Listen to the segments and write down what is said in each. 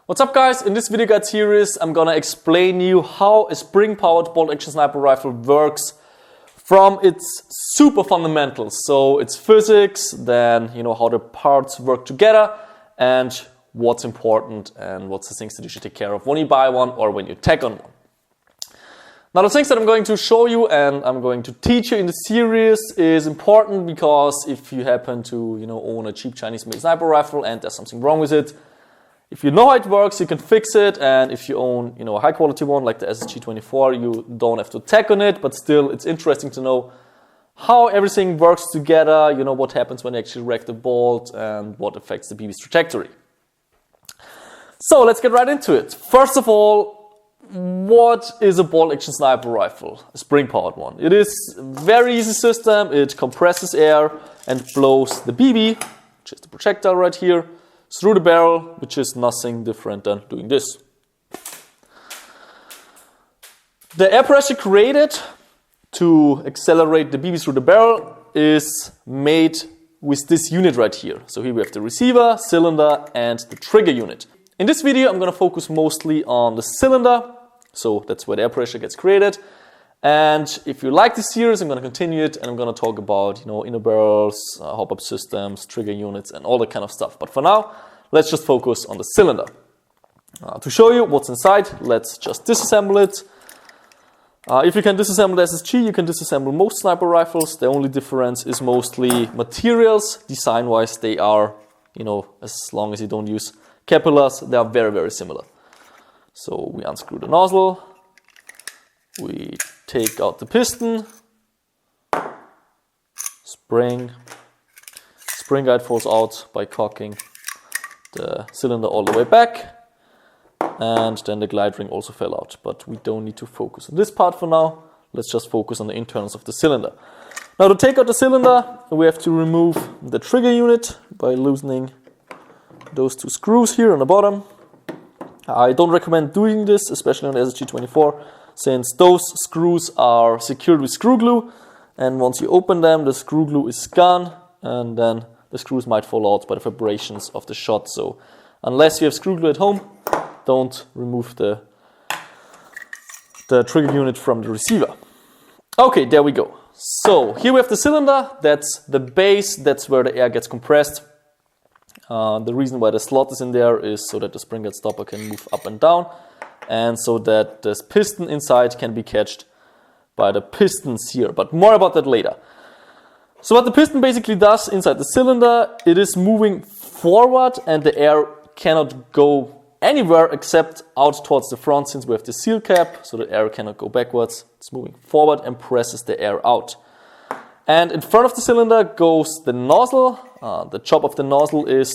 What's up guys, in this video guide series I'm gonna explain you how a spring-powered bolt-action sniper rifle works from its super fundamentals. So it's physics, then how the parts work together and what's important and what's the things that you should take care of when you buy one or when you tech on one. Now the things that I'm going to show you and I'm going to teach you in the series is important because if you happen to own a cheap Chinese-made sniper rifle and there's something wrong with it, if you know how it works, you can fix it, and if you own a high-quality one like the SSG24, you don't have to tech on it, but still it's interesting to know how everything works together, what happens when you actually wreck the bolt and what affects the BB's trajectory. So let's get right into it. First of all, what is a bolt-action sniper rifle? A spring-powered one. It is a very easy system. It compresses air and blows the BB, which is the projectile right here, through the barrel, which is nothing different than doing this. The air pressure created to accelerate the BB through the barrel is made with this unit right here. So here we have the receiver, cylinder, and the trigger unit. In this video, I'm going to focus mostly on the cylinder, so that's where the air pressure gets created. And if you like this series, I'm going to continue it and I'm going to talk about, inner barrels, hop-up systems, trigger units, and all that kind of stuff. But for now, let's just focus on the cylinder. To show you what's inside, let's just disassemble it. If you can disassemble the SSG, you can disassemble most sniper rifles. The only difference is mostly materials. Design-wise, they are, as long as you don't use capillars, they are very, very similar. So we unscrew the nozzle. We take out the piston, spring guide falls out by cocking the cylinder all the way back, and then the glide ring also fell out, but we don't need to focus on this part for now. Let's just focus on the internals of the cylinder. Now to take out the cylinder, we have to remove the trigger unit by loosening those two screws here on the bottom. I don't recommend doing this, especially on the SSG24, since those screws are secured with screw glue, and once you open them, the screw glue is gone, and then the screws might fall out by the vibrations of the shot. So unless you have screw glue at home, don't remove the trigger unit from the receiver. Okay, there we go. So here we have the cylinder. That's the base. That's where the air gets compressed. The reason why the slot is in there is so that the spring guide stopper can move up and down, and so that this piston inside can be catched by the pistons here. But more about that later. So what the piston basically does inside the cylinder, it is moving forward and the air cannot go anywhere except out towards the front since we have the seal cap, so the air cannot go backwards. It's moving forward and presses the air out. And in front of the cylinder goes the nozzle. The job of the nozzle is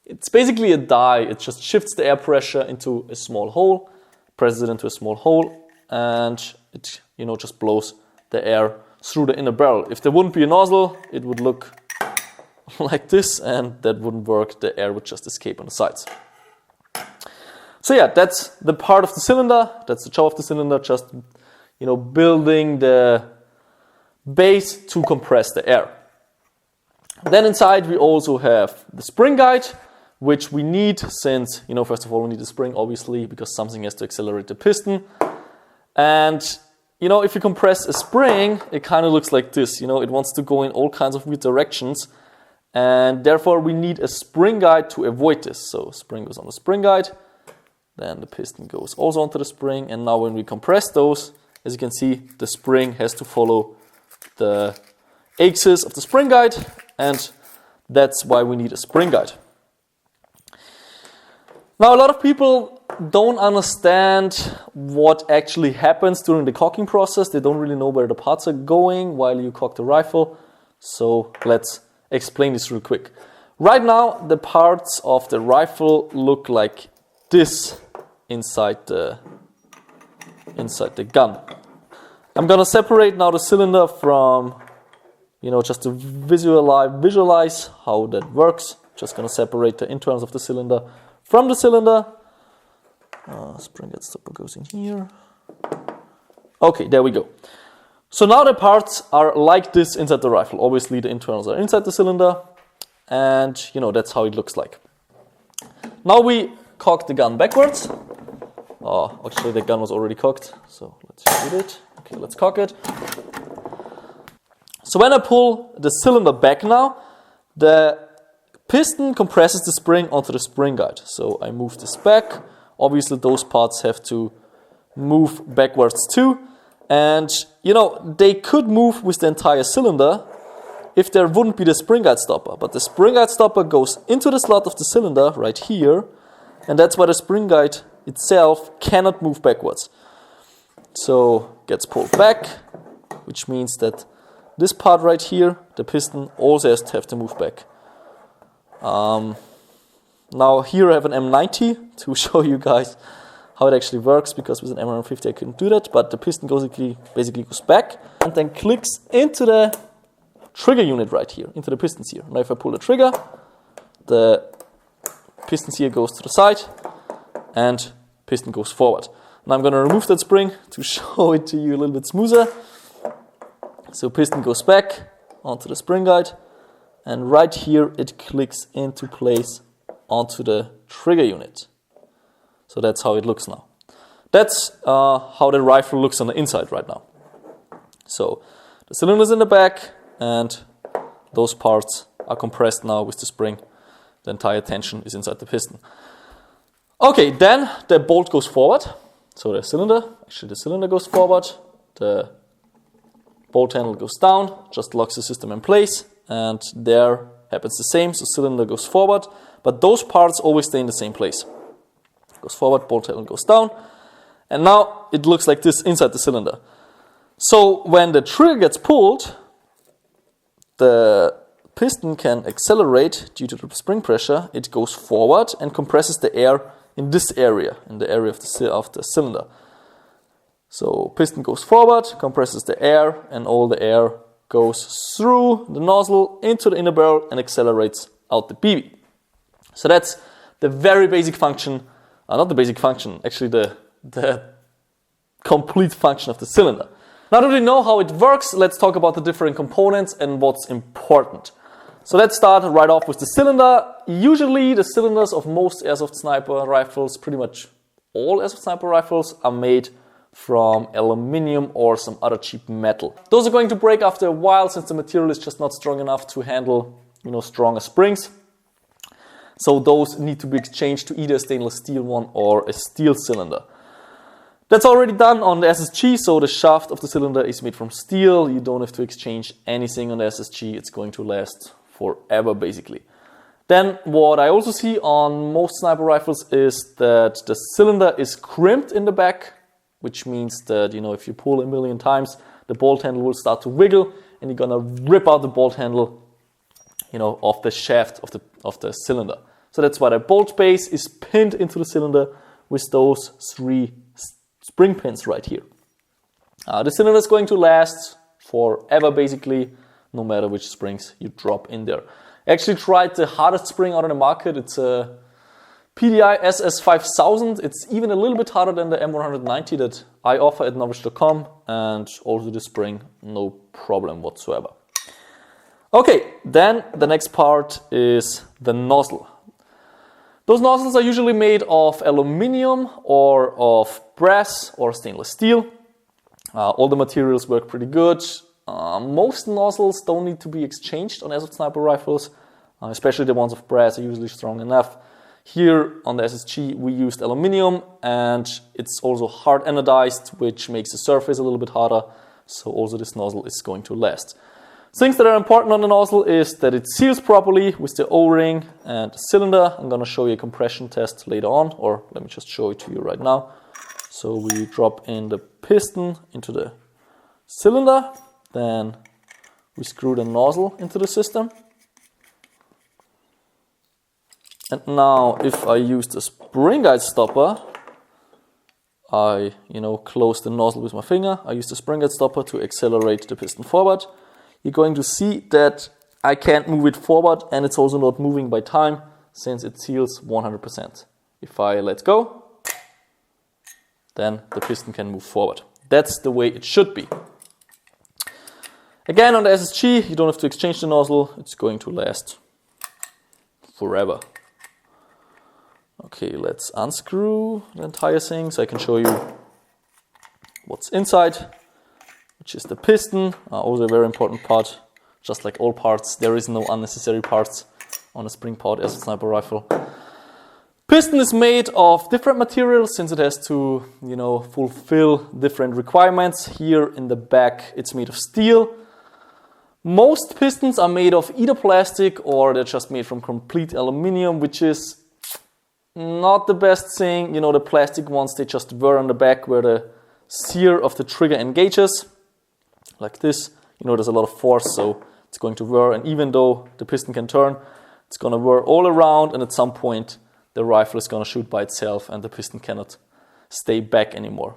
it's basically a die. It just shifts the air pressure into a small hole, presses it into a small hole, and it just blows the air through the inner barrel. If there wouldn't be a nozzle, it would look like this, and that wouldn't work. The air would just escape on the sides. So yeah, that's the part of the cylinder. That's the job of the cylinder, just building the base to compress the air. Then inside we also have the spring guide, which we need since, first of all we need a spring obviously because something has to accelerate the piston. And, if you compress a spring, it kind of looks like this, it wants to go in all kinds of weird directions. And therefore we need a spring guide to avoid this. So spring goes on the spring guide, then the piston goes also onto the spring. And now when we compress those, as you can see, the spring has to follow the axis of the spring guide, and that's why we need a spring guide. Now a lot of people don't understand what actually happens during the cocking process. They don't really know where the parts are going while you cock the rifle. So let's explain this real quick. Right now the parts of the rifle look like this inside the gun. I'm gonna separate now the cylinder from, just to visualize how that works. Just gonna separate the internals of the cylinder from the cylinder. Spring guide stopper goes in here. Okay, there we go. So now the parts are like this inside the rifle. Obviously the internals are inside the cylinder, and that's how it looks like. Now we cock the gun backwards. Oh, actually the gun was already cocked, so let's shoot it. Okay, let's cock it. So when I pull the cylinder back now, the piston compresses the spring onto the spring guide. So I move this back. Obviously those parts have to move backwards too. And you know, they could move with the entire cylinder if there wouldn't be the spring guide stopper. But the spring guide stopper goes into the slot of the cylinder right here. And that's why the spring guide itself cannot move backwards. So gets pulled back, which means that this part right here, the piston, also has to have to move back. Now here I have an M90 to show you guys how it actually works, because with an M150 I couldn't do that, but the piston basically goes back and then clicks into the trigger unit right here, into the pistons here. Now if I pull the trigger, the pistons here goes to the side and piston goes forward. Now I'm going to remove that spring to show it to you a little bit smoother. So piston goes back onto the spring guide, and right here it clicks into place onto the trigger unit. So that's how it looks now. That's how the rifle looks on the inside right now. So the cylinder's in the back and those parts are compressed now with the spring. The entire tension is inside the piston. Okay, then the bolt goes forward. So the cylinder goes forward. The bolt handle goes down, just locks the system in place, and there happens the same. So cylinder goes forward, but those parts always stay in the same place. Goes forward, bolt handle goes down, and now it looks like this inside the cylinder. So when the trigger gets pulled, the piston can accelerate due to the spring pressure. It goes forward and compresses the air in this area, in the area of the cylinder. So piston goes forward, compresses the air, and all the air goes through the nozzle into the inner barrel and accelerates out the BB. So that's the very basic function, not the basic function, actually the complete function of the cylinder. Now that we know how it works, let's talk about the different components and what's important. So let's start right off with the cylinder. Usually the cylinders of most Airsoft Sniper rifles, pretty much all Airsoft Sniper rifles, are made from aluminium or some other cheap metal. Those are going to break after a while since the material is just not strong enough to handle, stronger springs. So those need to be exchanged to either a stainless steel one or a steel cylinder. That's already done on the SSG, so the shaft of the cylinder is made from steel. You don't have to exchange anything on the SSG. It's going to last forever, basically. Then what I also see on most sniper rifles is that the cylinder is crimped in the back, which means that, if you pull a million times, the bolt handle will start to wiggle and you're gonna rip out the bolt handle, off the shaft of the cylinder. So that's why the bolt base is pinned into the cylinder with those 3 spring pins right here. The cylinder is going to last forever, basically, no matter which springs you drop in there. I actually tried the hardest spring out on the market. It's a PDI SS5000. It's even a little bit harder than the M190 that I offer at Novritsch.com, and also the spring, no problem whatsoever. Okay, then the next part is the nozzle. Those nozzles are usually made of aluminium or of brass or stainless steel. All the materials work pretty good. Most nozzles don't need to be exchanged on Airsoft Sniper rifles, especially the ones of brass are usually strong enough. Here on the SSG we used aluminium, and it's also hard anodized, which makes the surface a little bit harder, so also this nozzle is going to last. Things that are important on the nozzle is that it seals properly with the O-ring and the cylinder. I'm going to show you a compression test later on, or let me just show it to you right now. So we drop in the piston into the cylinder, then we screw the nozzle into the system. And now if I use the spring guide stopper, I close the nozzle with my finger. I use the spring guide stopper to accelerate the piston forward. You're going to see that I can't move it forward, and it's also not moving by time since it seals 100%. If I let go, then the piston can move forward. That's the way it should be. Again, on the SSG, you don't have to exchange the nozzle. It's going to last forever. Okay, let's unscrew the entire thing so I can show you what's inside, which is the piston, also a very important part. Just like all parts, there is no unnecessary parts on a spring-powered Airsoft Sniper rifle. Piston is made of different materials since it has to, fulfill different requirements. Here in the back, it's made of steel. Most pistons are made of either plastic or they're just made from complete aluminum, which is not the best thing. The plastic ones, they just wear on the back where the sear of the trigger engages, like this. There's a lot of force, so it's going to whir, and even though the piston can turn, it's going to whir all around, and at some point the rifle is going to shoot by itself and the piston cannot stay back anymore.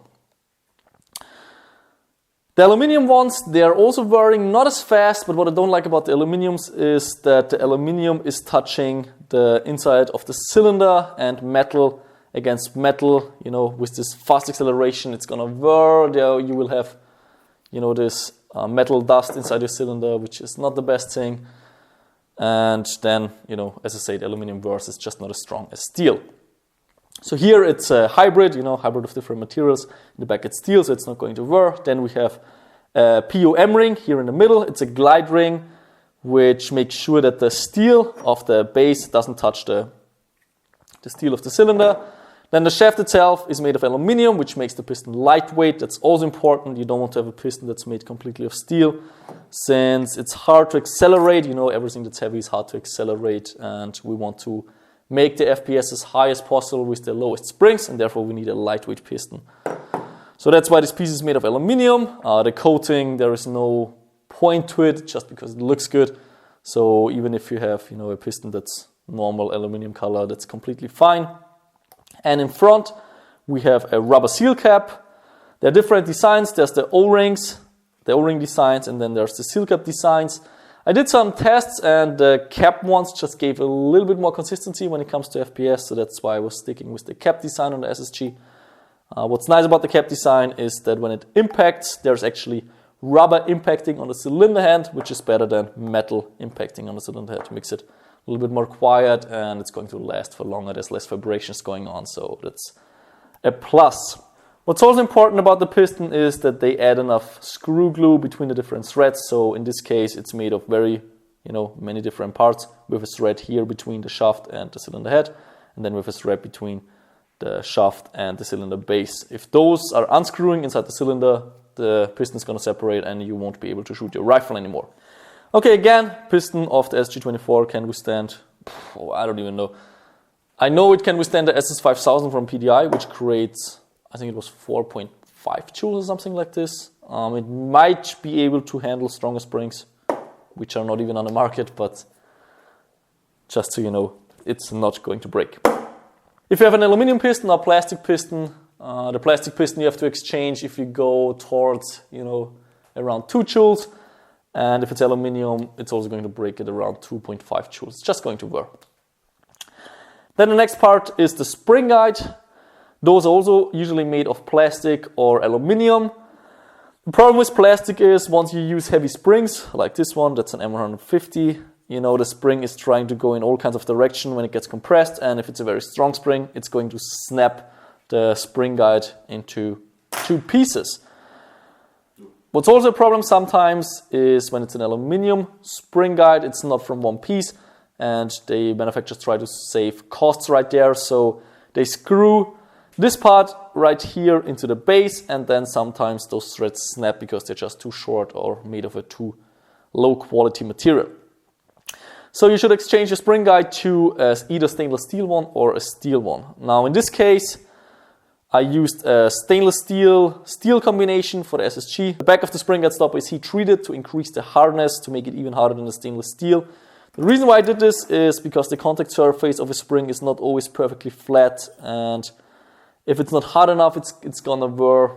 The aluminum ones, they're also whirring, not as fast, but what I don't like about the aluminums is that the aluminum is touching the inside of the cylinder, and metal against metal, with this fast acceleration, it's going to whir. There you will have, this metal dust inside your cylinder, which is not the best thing. And then, as I say, the aluminum whirs is just not as strong as steel. So here it's a hybrid, hybrid of different materials. In the back it's steel, so it's not going to whir. Then we have a POM ring here in the middle. It's a glide ring, which makes sure that the steel of the base doesn't touch the steel of the cylinder. Then the shaft itself is made of aluminum, which makes the piston lightweight. That's also important. You don't want to have a piston that's made completely of steel, since it's hard to accelerate. Everything that's heavy is hard to accelerate, and we want to make the FPS as high as possible with the lowest springs, and therefore we need a lightweight piston. So that's why this piece is made of aluminum. The coating, there is no point to it, just because it looks good. So even if you have, a piston that's normal aluminum color, that's completely fine. And in front, we have a rubber seal cap. There are different designs. There's the O-rings, the O-ring designs, and then there's the seal cap designs. I did some tests, and the cap ones just gave a little bit more consistency when it comes to FPS, so that's why I was sticking with the cap design on the SSG. What's nice about the cap design is that when it impacts, there's actually rubber impacting on the cylinder head, which is better than metal impacting on the cylinder head. It makes it a little bit more quiet, and it's going to last for longer. There's less vibrations going on, so that's a plus. What's also important about the piston is that they add enough screw glue between the different threads. So in this case, it's made of very, many different parts, with a thread here between the shaft and the cylinder head, and then with a thread between the shaft and the cylinder base. If those are unscrewing inside the cylinder, the piston is going to separate and you won't be able to shoot your rifle anymore. Okay, again, piston of the SG24 can withstand, I don't even know. I know it can withstand the SS5000 from PDI, which creates, I think it was 4.5 joules or something like this. It might be able to handle stronger springs, which are not even on the market, but just so you know, it's not going to break. If you have an aluminum piston or plastic piston, the plastic piston you have to exchange if you go towards, around 2 joules. And if it's aluminum, it's also going to break at around 2.5 joules. It's just going to whir. Then the next part is the spring guide. Those are also usually made of plastic or aluminum. The problem with plastic is once you use heavy springs, like this one, that's an M150, the spring is trying to go in all kinds of direction when it gets compressed, and if it's a very strong spring, it's going to snap the spring guide into 2 pieces. What's also a problem sometimes is when it's an aluminum spring guide, it's not from one piece, and the manufacturers try to save costs right there, so they screw this part right here into the base, and then sometimes those threads snap because they're just too short or made of a too low quality material. So you should exchange your spring guide to either stainless steel one or a steel one. Now in this case, I used a stainless steel combination for the SSG. The back of the spring guide stopper is heat treated to increase the hardness, to make it even harder than the stainless steel. The reason why I did this is because the contact surface of a spring is not always perfectly flat, and if it's not hard enough, it's gonna whir.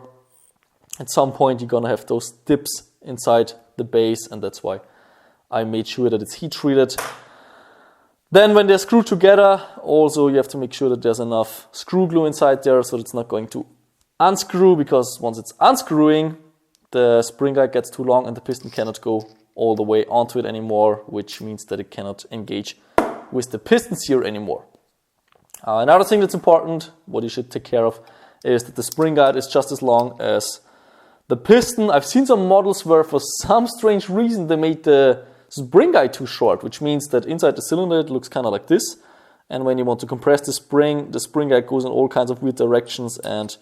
At some point you're gonna have those dips inside the base, and that's why I made sure that it's heat treated. Then when they're screwed together, also you have to make sure that there's enough screw glue inside there so it's not going to unscrew, because once it's unscrewing, the spring guide gets too long and the piston cannot go all the way onto it anymore, which means that it cannot engage with the piston sear anymore. Another thing that's important, what you should take care of, is that the spring guide is just as long as the piston. I've seen some models where for some strange reason they made the spring guide too short, which means that inside the cylinder it looks kind of like this. And when you want to compress the spring guide goes in all kinds of weird directions, and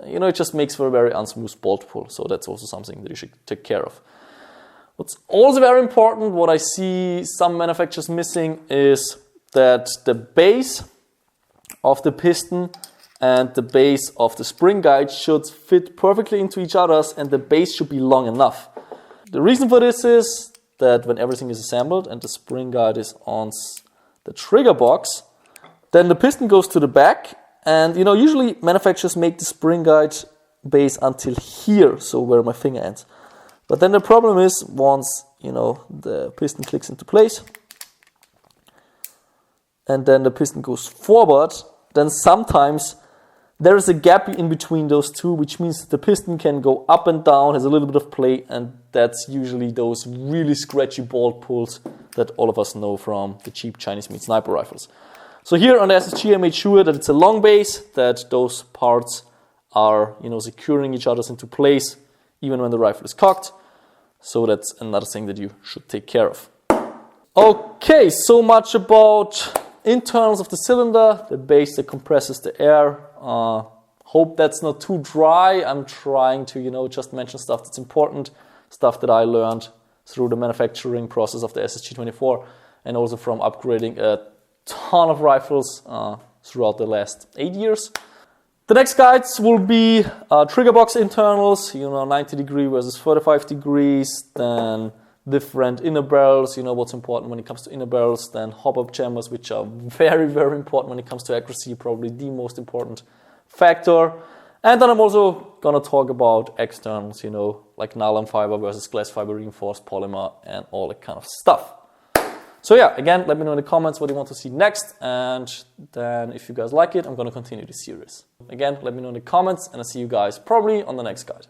it just makes for a very unsmooth bolt pull. So that's also something that you should take care of. What's also very important, what I see some manufacturers missing, is that the base of the piston and the base of the spring guide should fit perfectly into each other, and the base should be long enough. The reason for this is that when everything is assembled and the spring guide is on the trigger box, then the piston goes to the back, and usually manufacturers make the spring guide base until here, so where my finger ends. But then the problem is once the piston clicks into place and then the piston goes forward, then sometimes there is a gap in between those two, which means the piston can go up and down, has a little bit of play, and that's usually those really scratchy bolt pulls that all of us know from the cheap Chinese-made sniper rifles. So here on the SSG I made sure that it's a long base, that those parts are securing each other into place even when the rifle is cocked. So that's another thing that you should take care of. Okay, so much about internals of the cylinder, the base that compresses the air. Hope that's not too dry. I'm trying to, just mention stuff that's important, stuff that I learned through the manufacturing process of the SSG-24 and also from upgrading a ton of rifles throughout the last 8 years. The next guides will be trigger box internals, 90 degree versus 45 degrees, then different inner barrels, what's important when it comes to inner barrels, then hop-up chambers, which are very, very important when it comes to accuracy, probably the most important factor. And then I'm also going to talk about externals, like nylon fiber versus glass fiber reinforced polymer and all that kind of stuff. So yeah, again, let me know in the comments what you want to see next, and then if you guys like it, I'm going to continue this series. Again, let me know in the comments, and I'll see you guys probably on the next guide.